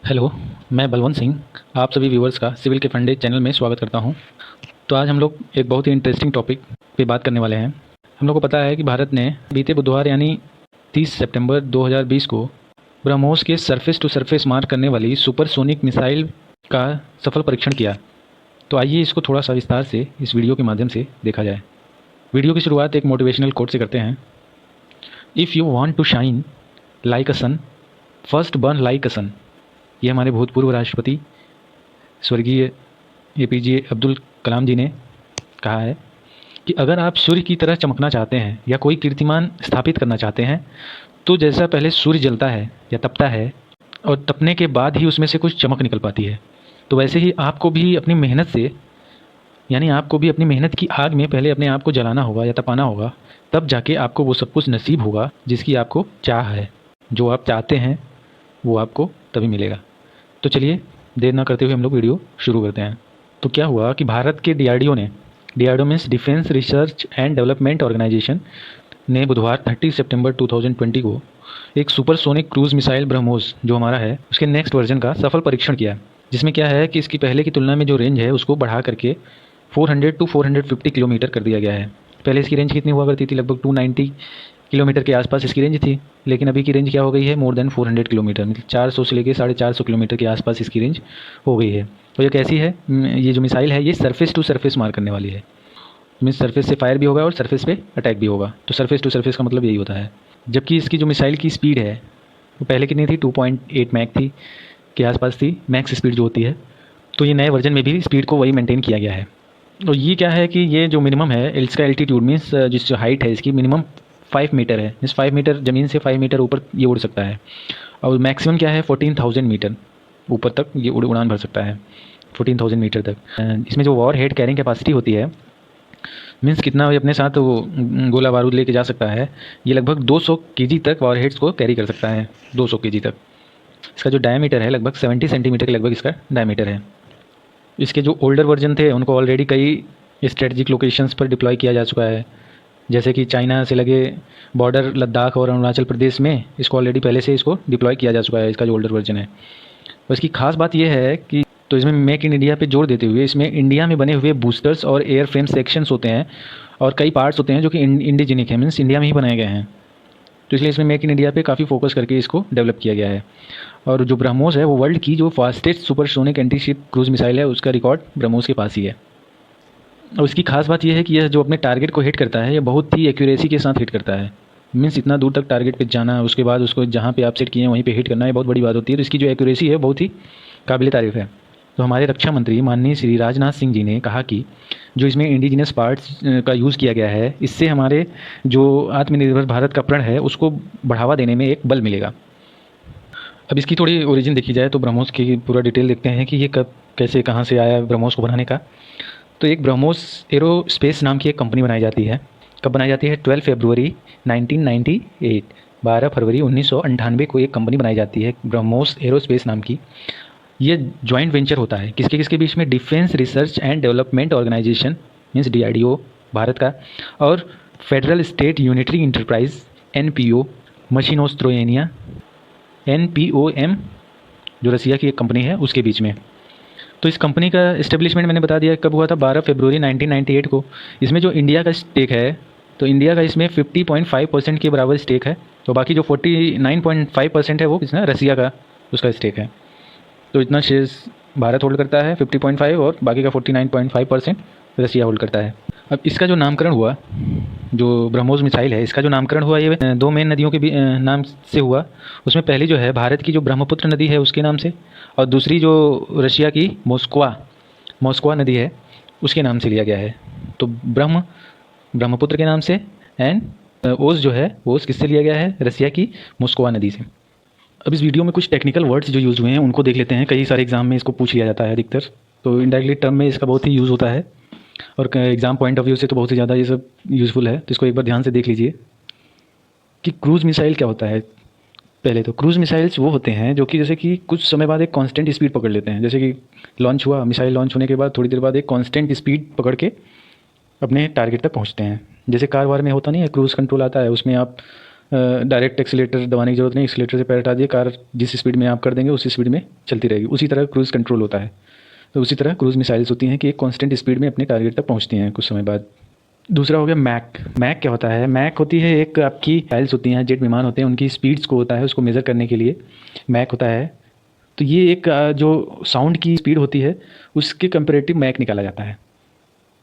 Hello, मैं बलवंत सिंह आप सभी व्यूवर्स का सिविल के फंडे चैनल में स्वागत करता हूं। तो आज हम लोग एक बहुत ही इंटरेस्टिंग टॉपिक पे बात करने वाले हैं। हम लोग को पता है कि भारत ने बीते बुधवार यानी 30 सितंबर 2020 को ब्रह्मोस के सरफेस टू सरफेस मार करने वाली सुपरसोनिक मिसाइल का सफल परीक्षण किया। तो आइए इसको थोड़ा सा विस्तार से इस वीडियो के माध्यम से देखा जाए। वीडियो की शुरुआत एक मोटिवेशनल कोट से करते हैं। If you want to shine like a sun, first burn like a sun. ये हमारे भूतपूर्व राष्ट्रपति स्वर्गीय एपीजे अब्दुल कलाम जी ने कहा है कि अगर आप सूर्य की तरह चमकना चाहते हैं या कोई कीर्तिमान स्थापित करना चाहते हैं तो जैसा पहले सूर्य जलता है या तपता है और तपने के बाद ही उसमें से कुछ चमक निकल पाती है, तो वैसे ही आपको भी अपनी मेहनत से यानी आपको भी अपनी मेहनत की आग में पहले अपने आप को जलाना होगा या तपाना होगा, तब जाके आपको वो सब कुछ नसीब होगा जिसकी आपको चाह है। जो आप चाहते हैं वो आपको तभी मिलेगा। तो चलिए देर ना करते हुए हम लोग वीडियो शुरू करते हैं। तो क्या हुआ कि भारत के डीआरडीओ ने, DRDO means defence research and development organisation ने बुधवार 30 सितंबर 2020 को एक सुपरसोनिक क्रूज मिसाइल ब्रह्मोस जो हमारा है उसके नेक्स्ट वर्जन का सफल परीक्षण किया, जिसमें क्या है कि इसकी पहले की तुलना में जो रेंज है उसको बढ़ा करके 400 टू 450 किलोमीटर कर दिया गया है। पहले इसकी रेंज कितनी हुआ करती थी? लगभग 290 किलोमीटर के आसपास इसकी रेंज थी, लेकिन अभी की रेंज क्या हो गई है? मोर देन 400 किलोमीटर, मतलब 400 से लेकर 450 किलोमीटर के आसपास इसकी रेंज हो गई है। तो ये कैसी है? ये जो मिसाइल है ये सरफेस टू सरफेस मार करने वाली है। मीन्स सरफेस से फायर भी होगा और सरफेस पे अटैक भी होगा। तो सरफेस टू सरफेस का मतलब यही होता है। जबकि इसकी जो मिसाइल की स्पीड है वो पहले कितनी थी? 2.8 मैक थी के आसपास थी मैक्स स्पीड जो होती है। तो ये नए वर्जन में भी स्पीड को वही मेंटेन किया गया है। तो ये क्या है कि ये जो मिनिमम है इसका एल्टीट्यूड मीन्स जिस जो हाइट है इसकी मिनिमम 5 मीटर है। मीन्स 5 मीटर ज़मीन से 5 मीटर ऊपर ये उड़ सकता है। और मैक्सिमम क्या है? 14,000 मीटर ऊपर तक ये उड़ान भर सकता है, 14,000 मीटर तक। इसमें जो वॉर हेड कैरिंग कैपेसिटी होती है, मीन्स कितना भी अपने साथ वो गोला बारूद लेके जा सकता है, ये लगभग 200 केजी तक वॉर हेड्स को कैरी कर सकता है, 200 केजी तक। इसका जो डायमीटर है लगभग 70 सेंटीमीटर के लगभग इसका डायमीटर है। इसके जो ओल्डर वर्जन थे उनको ऑलरेडी कई स्ट्रेटजिक लोकेशंस पर डिप्लॉय किया जा चुका है, जैसे कि चाइना से लगे बॉर्डर लद्दाख और अरुणाचल प्रदेश में इसको ऑलरेडी पहले से इसको डिप्लॉय किया जा चुका है, इसका जो ओल्डर वर्जन है। और इसकी खास बात यह है कि तो इसमें मेक इन इंडिया पे जोर देते हुए इसमें इंडिया में बने हुए बूस्टर्स और एयर फ्रेम सेक्शंस होते हैं और कई पार्ट्स होते हैं जो कि इंडिजिनिक है, मीन्स इंडिया में ही बनाए गए हैं। तो इसलिए इसमें मेक इन इंडिया पे काफ़ी फोकस करके इसको डेवलप किया गया है। और जो ब्रह्मोस है वो वर्ल्ड की जो fastest supersonic anti ship cruise missile है उसका रिकॉर्ड ब्रह्मोस के पास ही है। और इसकी खास बात यह है कि यह जो अपने टारगेट को हिट करता है यह बहुत ही एक्यूरेसी के साथ हिट करता है। मीन्स इतना दूर तक टारगेट पे जाना, उसके बाद उसको जहाँ पे आप सेट किए हैं वहीं पे हिट करना, ये बहुत बड़ी बात होती है। तो इसकी जो एक्यूरेसी है बहुत ही काबिल तारीफ़ है। तो हमारे रक्षा मंत्री माननीय श्री राजनाथ सिंह जी ने कहा कि जो इसमें इंडिजिनस पार्ट्स का यूज़ किया गया है इससे हमारे जो आत्मनिर्भर भारत का प्रण है उसको बढ़ावा देने में एक बल मिलेगा। अब इसकी थोड़ी ओरिजिन देखी जाए तो ब्रह्मोस की पूरा डिटेल देखते हैं कि ये कब कैसे कहाँ से आया ब्रह्मोस को बनाने का। तो एक ब्रह्मोस एरोस्पेस नाम की एक कंपनी बनाई जाती है। कब बनाई जाती है? 12 फरवरी 1998, 12 फरवरी 1998 को एक कंपनी बनाई जाती है ब्रह्मोस एरोस्पेस नाम की। ये जॉइंट वेंचर होता है किसके किसके बीच में? Defence research and development organisation means DRDO Bharat का और federal state unitary enterprise NPO Mashinostroyeniya NPOM जो रसिया की एक कंपनी है उसके बीच में। तो इस कंपनी का इस्टेब्लिशमेंट मैंने बता दिया कब हुआ था? 12 फरवरी 1998 को। इसमें जो इंडिया का स्टेक है तो इंडिया का इसमें 50.5% के बराबर स्टेक है। तो बाकी जो 49.5% है वो किसना? रसिया का उसका स्टेक है। तो इतना शेयर्स भारत होल्ड करता है 50.5 और बाकी का 49.5% रसिया होल्ड करता है। अब इसका जो नामकरण हुआ, जो ब्रह्मोस मिसाइल है इसका जो नामकरण हुआ ये दो मेन नदियों के नाम से हुआ। उसमें पहली जो है भारत की जो ब्रह्मपुत्र नदी है उसके नाम से, और दूसरी जो रशिया की मॉस्कवा नदी है उसके नाम से लिया गया है। तो ब्रह्मपुत्र के नाम से एंड ओस जो है ओस किससे लिया गया है? रसिया की मॉस्कवा नदी से। अब इस वीडियो में कुछ टेक्निकल वर्ड्स जो यूज़ हुए हैं उनको देख लेते हैं। कई सारे एग्जाम में इसको पूछ लिया जाता है अधिकतर, तो इनडायरेक्टली टर्म में इसका बहुत ही यूज़ होता है और एग्ज़ाम पॉइंट ऑफ व्यू से तो बहुत ही ज़्यादा ये सब यूज़फुल है। तो इसको एक बार ध्यान से देख लीजिए कि क्रूज़ मिसाइल क्या होता है। पहले तो क्रूज़ मिसाइल्स वो होते हैं जो कि जैसे कि कुछ समय बाद एक कांस्टेंट स्पीड पकड़ लेते हैं। जैसे कि लॉन्च हुआ, मिसाइल लॉन्च होने के बाद थोड़ी देर बाद एक कांस्टेंट स्पीड पकड़ के अपने टारगेट तक पहुंचते हैं। जैसे कार वार में होता नहीं है, क्रूज़ कंट्रोल आता है, उसमें आप डायरेक्ट एक्सीलेटर दबाने की जरूरत नहीं, एक्सीलेटर से पैर हटा दिए, कार जिस स्पीड में आप कर देंगे उसी स्पीड में चलती रहेगी। उसी तरह क्रूज़ कंट्रोल होता है। तो उसी तरह क्रूज़ मिसाइल्स होती हैं कि एक कांस्टेंट स्पीड में अपने टारगेट तक पहुंचती हैं कुछ समय बाद। दूसरा हो गया मैक। मैक क्या होता है? मैक होती है एक आपकी मिसाइल्स होती हैं, जेट विमान होते हैं, उनकी स्पीड्स को होता है उसको मेज़र करने के लिए मैक होता है। तो ये एक जो साउंड की स्पीड होती है उसके कंपेरेटिव मैक निकाला जाता है।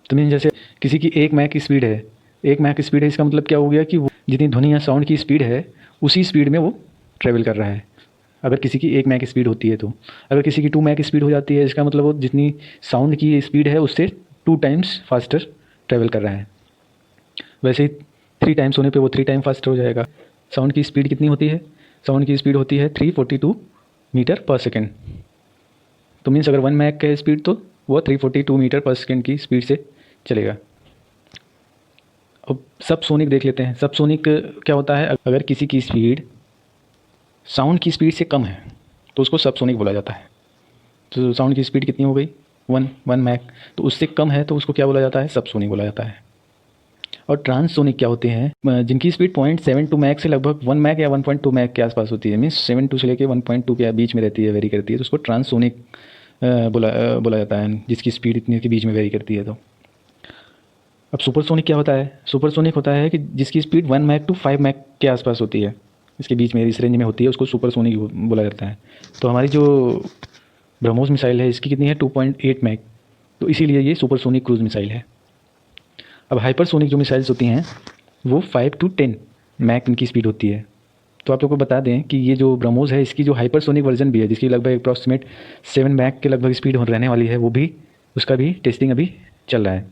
तो मीन जैसे किसी की 1 मैक की स्पीड है, 1 मैक की स्पीड है, इसका मतलब क्या हो गया कि वो जितनी ध्वनि या साउंड की स्पीड है उसी स्पीड में वो ट्रेवल कर रहा है। अगर किसी की 1 मैक की स्पीड होती है तो अगर किसी की 2 मैक की स्पीड हो जाती है, इसका मतलब वो जितनी साउंड की स्पीड है उससे 2 टाइम्स फास्टर ट्रेवल कर रहा है। वैसे ही 3 टाइम्स होने पे वो 3 टाइम फास्टर हो जाएगा। साउंड की स्पीड कितनी होती है? साउंड की स्पीड होती है 342 मीटर पर सेकेंड। तो मीन्स अगर 1 मैक का स्पीड तो वो 342 मीटर पर सेकेंड की स्पीड से चलेगा। अब सब सोनिक देख लेते हैं। सब सोनिक क्या होता है? अगर किसी की स्पीड साउंड की स्पीड से कम है तो उसको सब सोनिक बोला जाता है। तो साउंड की स्पीड कितनी हो गई? 1 मैक। तो उससे कम है तो उसको क्या बोला जाता है? सब सोनिक बोला जाता है। और ट्रांससोनिक क्या होते हैं? जिनकी स्पीड 0.72 मैक से लगभग 1 मैक या 1.2 मैक के आसपास होती है, मीन्स 72 से लेके 1.2 के बीच में रहती है, वेरी करती है, तो उसको ट्रांससोनिक बोला जाता है, जिसकी स्पीड इतने के बीच में वेरी करती है। तो अब सुपरसोनिक क्या होता है? सुपरसोनिक होता है कि जिसकी स्पीड 1 मैक टू 5 मैक के आसपास होती है, इसके बीच में, इस रेंज में होती है, उसको सुपरसोनिक बोला जाता है। तो हमारी जो ब्रह्मोस मिसाइल है इसकी कितनी है? 2.8 मैक। तो इसीलिए ये सुपरसोनिक क्रूज मिसाइल है। अब हाइपरसोनिक जो मिसाइल्स होती हैं वो 5 to 10 मैक इनकी स्पीड होती है। तो आप लोग को बता दें कि ये जो ब्रह्मोस है इसकी जो हाइपरसोनिक वर्जन भी है, जिसकी लगभग अप्रॉक्सीमेट 7 मैक के लगभग स्पीड रहने वाली है, वो भी उसका भी टेस्टिंग अभी चल रहा है।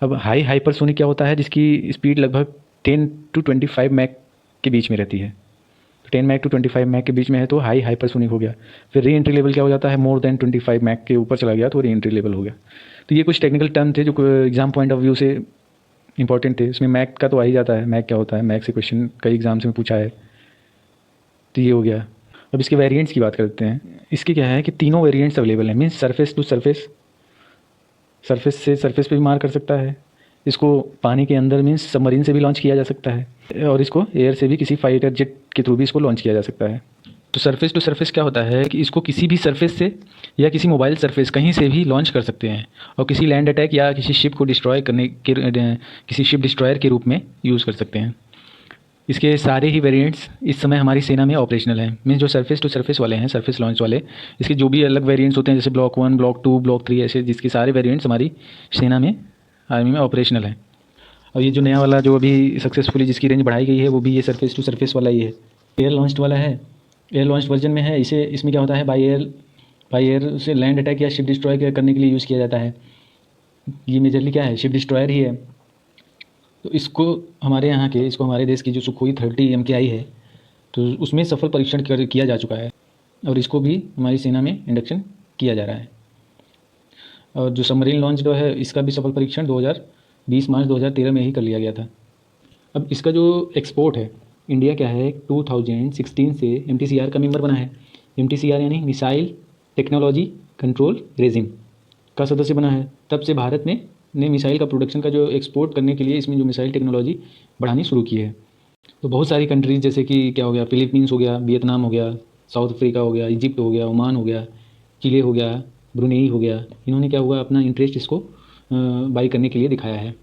अब हाइपरसोनिक क्या होता है? जिसकी स्पीड लगभग 10 to 25 मैक के बीच में रहती है। 10 मैक टू 25 मैक के बीच में है तो हाइपरसोनिक हो गया। फिर री एंट्री लेवल क्या हो जाता है? मोर देन 25 मैक के ऊपर चला गया तो री एंट्री लेवल हो गया। तो ये कुछ टेक्निकल टर्म थे जो एग्जाम पॉइंट ऑफ व्यू से इंपॉर्टेंट थे। इसमें मैक का तो आ ही जाता है, मैक क्या होता है, मैक से क्वेश्चन कई एग्जाम्स में पूछा है। तो ये हो गया। अब इसके वेरिएंट्स की बात करते हैं। इसके क्या है कि तीनों वेरिएंट्स अवेलेबल हैं। Means surface to surface, surface से सरफेस पे भी मार कर सकता है। इसको पानी के अंदर मीन्स सबमरीन से भी लॉन्च किया जा सकता है, और इसको एयर से भी किसी फाइटर जेट के थ्रू भी इसको लॉन्च किया जा सकता है। तो सरफेस टू सरफेस क्या होता है कि इसको किसी भी सरफेस से या किसी मोबाइल सरफेस कहीं से भी लॉन्च कर सकते हैं, और किसी लैंड अटैक या किसी शिप को डिस्ट्रॉय करने के किसी शिप डिस्ट्रॉयर के रूप में यूज़ कर सकते हैं। इसके सारे ही वेरिएंट्स इस समय हमारी सेना में ऑपरेशनल हैं। मीन्स जो सरफेस टू सरफेस वाले हैं, सरफेस लॉन्च वाले, इसके जो भी अलग वेरिएंट्स होते हैं, जैसे ब्लॉक 1, ब्लॉक 2, ब्लॉक 3, ऐसे जिसके सारे वेरिएंट्स हमारी सेना में, आर्मी में ऑपरेशनल हैं। और ये जो नया वाला जो अभी सक्सेसफुली जिसकी रेंज बढ़ाई गई है वो भी ये सरफेस टू सरफेस वाला ही है। एयर लॉन्च्ड वाला है, एयर लॉन्च्ड वर्जन में है। इसमें क्या होता है? बाई एयर से लैंड अटैक या शिप डिस्ट्रॉय करने के लिए यूज़ किया जाता है। ये मेजरली क्या है? शिप डिस्ट्रॉयर ही है। तो इसको हमारे देश की जो सुखोई 30 MKI है, तो उसमें सफल परीक्षण किया जा चुका है, और इसको भी हमारी सेना में इंडक्शन किया जा रहा है। और जो सबमरीन लॉन्च जो है इसका भी सफल परीक्षण 20 मार्च 2013 में ही कर लिया गया था। अब इसका जो एक्सपोर्ट है, इंडिया क्या है 2016 से MTCR का मेंबर बना है। MTCR यानी मिसाइल टेक्नोलॉजी कंट्रोल रेजिम का सदस्य बना है। तब से भारत ने मिसाइल का प्रोडक्शन का जो एक्सपोर्ट करने के लिए इसमें जो मिसाइल टेक्नोलॉजी बढ़ानी शुरू की है। तो बहुत सारी कंट्रीज़ जैसे कि क्या हो गया, फिलीपींस हो गया, वियतनाम हो गया, साउथ अफ्रीका हो गया, इजिप्ट हो गया, ओमान हो गया, चिले हो गया, ब्रुनेई हो गया, इन्होंने क्या हुआ अपना इंटरेस्ट इसको बाई करने के लिए दिखाया है।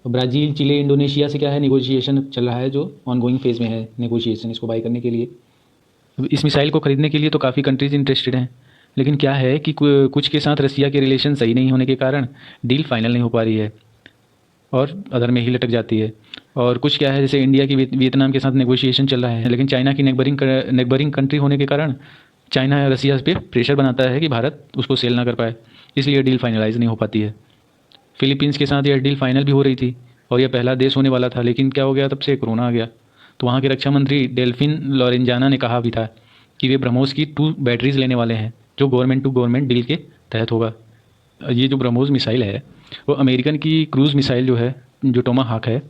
ब्राज़ील, चिले, इंडोनेशिया से क्या है नेगोशिएशन चल रहा है, जो ऑनगोइंग फेज़ में है नेगोशिएशन इसको बाई करने के लिए। इस मिसाइल को ख़रीदने के लिए तो काफ़ी कंट्रीज़ इंटरेस्टेड हैं, लेकिन क्या है कि कुछ के साथ रसिया के रिलेशन सही नहीं होने के कारण डील फाइनल नहीं हो पा रही है और अदर में ही लटक जाती है। और कुछ क्या है, जैसे इंडिया की वियतनाम के साथ नेगोशिएशन चल रहा है, लेकिन चाइना की नेबरिंग कंट्री होने के कारण चाइना रसिया पे प्रेशर बनाता है कि भारत उसको सेल ना कर पाए, इसलिए डील फाइनलाइज नहीं हो पाती है। फिलीपींस के साथ यह डील फाइनल भी हो रही थी और यह पहला देश होने वाला था, लेकिन क्या हो गया, तब से कोरोना आ गया। तो वहाँ के रक्षा मंत्री डेल्फिन लॉरेंजाना ने कहा भी था कि वे ब्रह्मोस की 2 बैटरीज लेने वाले हैं, जो गवर्नमेंट टू गवर्नमेंट डील के तहत होगा। ये जो ब्रह्मोस मिसाइल है वो अमेरिकन की क्रूज़ मिसाइल जो है, जो टोमाहाक है,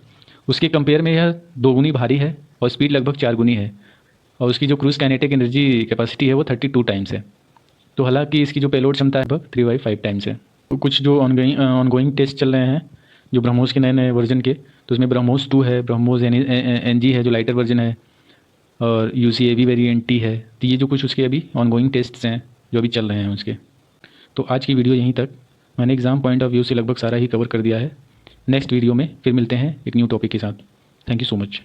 उसके कंपेयर में यह 2 गुनी भारी है और स्पीड लगभग 4 गुनी है, और उसकी जो क्रूज़ काइनेटिक एनर्जी कैपेसिटी है वो 32 टाइम्स है। तो हालांकि इसकी जो पेलोड क्षमता है लगभग 3/5 टाइम्स है। तो कुछ जो ऑनगोइंग टेस्ट चल रहे हैं जो ब्रह्मोस के नए नए वर्जन के, तो उसमें ब्रह्मोस 2 है, ब्रह्मोस NG है जो लाइटर वर्जन है, और UCAV वेरिएंट T है। तो ये जो कुछ उसके अभी ऑनगोइंग टेस्ट्स हैं जो अभी चल रहे हैं उसके। तो आज की वीडियो यहीं तक। मैंने एग्ज़ाम पॉइंट ऑफ व्यू से लगभग सारा ही कवर कर दिया है। नेक्स्ट वीडियो में फिर मिलते हैं एक न्यू टॉपिक के साथ। Thank you so much.